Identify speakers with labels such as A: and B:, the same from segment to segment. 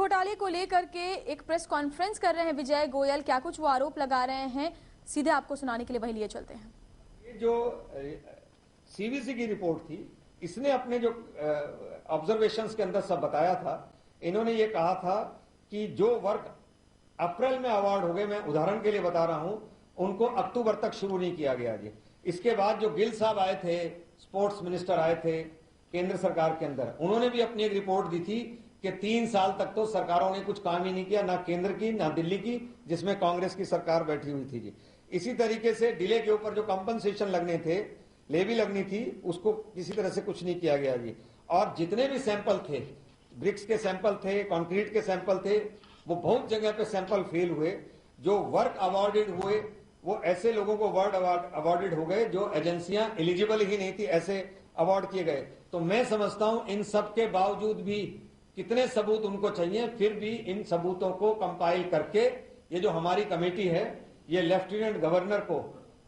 A: घोटाले को लेकर के एक प्रेस कॉन्फ्रेंस कर रहे हैं विजय गोयल। क्या कुछ वो आरोप लगा रहे हैं, सीधे आपको सुनाने के लिए वही लिए चलते हैं।
B: ये जो सीवीसी की रिपोर्ट थी, इसने अपने जो ऑब्जर्वेशंस के अंदर सब बताया था। इन्होंने ये कहा था कि जो वर्क अप्रैल में अवार्ड हो गए, मैं उदाहरण के लिए बता रहा हूं, उनको अक्टूबर तक शुरू नहीं किया गया जी। इसके बाद जो गिल साहब आए थे, स्पोर्ट्स मिनिस्टर आए थे केंद्र सरकार के अंदर, उन्होंने भी अपनी एक रिपोर्ट दी थी कि 3 साल तक तो सरकारों ने कुछ काम ही नहीं किया, ना केंद्र की ना दिल्ली की, जिसमें कांग्रेस की सरकार बैठी हुई थी जी। इसी तरीके से डिले के ऊपर जो कंपनसेशन लगने थे, लेवी लगनी थी, उसको किसी तरह से कुछ नहीं किया गया जी। और जितने भी सैंपल थे, ब्रिक्स के सैंपल थे, कंक्रीट के सैंपल थे, वो बहुत जगह पे सैंपल फेल हुए। जो वर्क अवॉर्डेड हुए वो ऐसे लोगों को वर्ड अवॉर्डेड हो गए जो एजेंसियां एलिजिबल ही नहीं थी, ऐसे अवार्ड किए गए। तो मैं समझता हूं इन सब के बावजूद भी कितने सबूत उनको चाहिए, फिर भी इन सबूतों को कंपाइल करके ये जो हमारी कमेटी है ये लेफ्टिनेंट गवर्नर को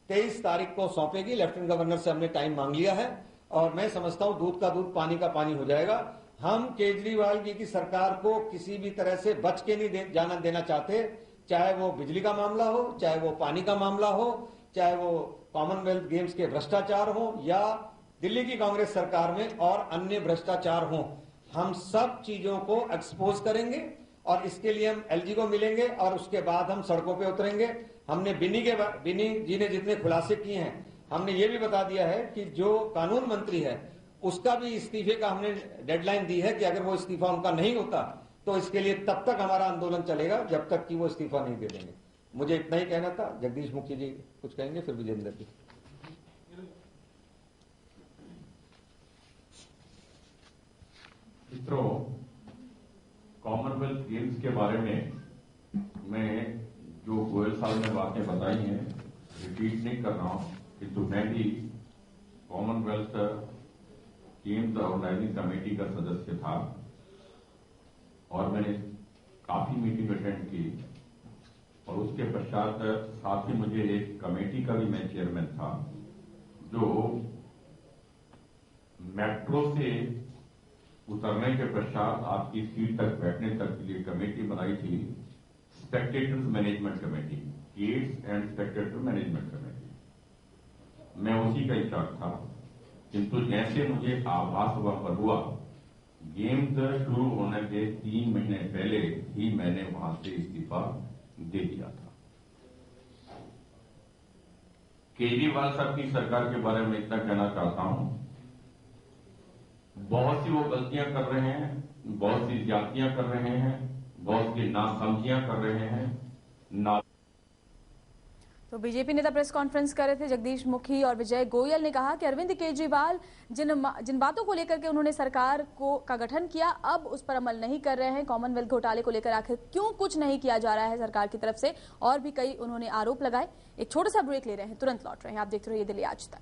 B: 23 तारीख को सौंपेगी। लेफ्टिनेंट गवर्नर से हमने टाइम मांग लिया है और मैं समझता हूं दूध का दूध पानी का पानी हो जाएगा। हम केजरीवाल जी की सरकार को किसी भी तरह से बच के नहीं जाना देना चाहते, चाहे वो बिजली का मामला हो, चाहे वो पानी का मामला हो, चाहे वो कॉमनवेल्थ गेम्स के भ्रष्टाचार हो, या दिल्ली की कांग्रेस सरकार में और अन्य भ्रष्टाचार हो। हम सब चीजों को एक्सपोज करेंगे और इसके लिए हम एलजी को मिलेंगे और उसके बाद हम सड़कों पे उतरेंगे। हमने बिनी जी ने जितने खुलासे किए हैं, हमने ये भी बता दिया है कि जो कानून मंत्री है उसका भी इस्तीफे का हमने डेडलाइन दी है कि अगर वो इस्तीफा उनका नहीं होता तो इसके लिए तब तक हमारा आंदोलन चलेगा जब तक कि वो इस्तीफा नहीं दे देंगे। मुझे इतना ही कहना था। जगदीश मुखी जी कुछ कहेंगे, फिर विजेंद्र जी।
C: मित्रों, कॉमनवेल्थ गेम्स के बारे में मैं जो गोयल साहब ने बातें बताई हैं रिपीट नहीं कर रहा हूं, किंतु मैं भी कॉमनवेल्थ गेम्स ऑर्गेनाइजिंग कमेटी का सदस्य था और मैंने काफी मीटिंग अटेंड की और उसके पश्चात साथ ही मुझे एक कमेटी का भी मैं चेयरमैन था जो मेट्रो से उतरने के पश्चात आपकी सीट तक बैठने तक के लिए कमेटी बनाई थी, spectators management committee, gates and spectator management committee. मैं उसी का इंचार्ज था, किंतु जैसे मुझे आभास हुआ गेम्स शुरू होने के 3 महीने पहले ही मैंने वहां से इस्तीफा दे दिया था। केजरीवाल साहब की सरकार के बारे में इतना कहना चाहता हूं, बहुत सी वो गलतियां कर रहे हैं, बहुत सी ज्यादतियां कर रहे हैं, बहुत सी नासमझियां कर रहे हैं।
A: तो बीजेपी नेता प्रेस कॉन्फ्रेंस कर रहे थे जगदीश मुखी और विजय गोयल ने कहा कि अरविंद केजरीवाल जिन बातों को लेकर के उन्होंने सरकार का गठन किया, अब उस पर अमल नहीं कर रहे हैं। कॉमनवेल्थ घोटाले को लेकर आखिर क्यों कुछ नहीं किया जा रहा है सरकार की तरफ से, और भी कई उन्होंने आरोप लगाए। एक छोटा सा ब्रेक ले रहे हैं, तुरंत लौट रहे हैं। आप देखते रहिए दिल्ली आज तक।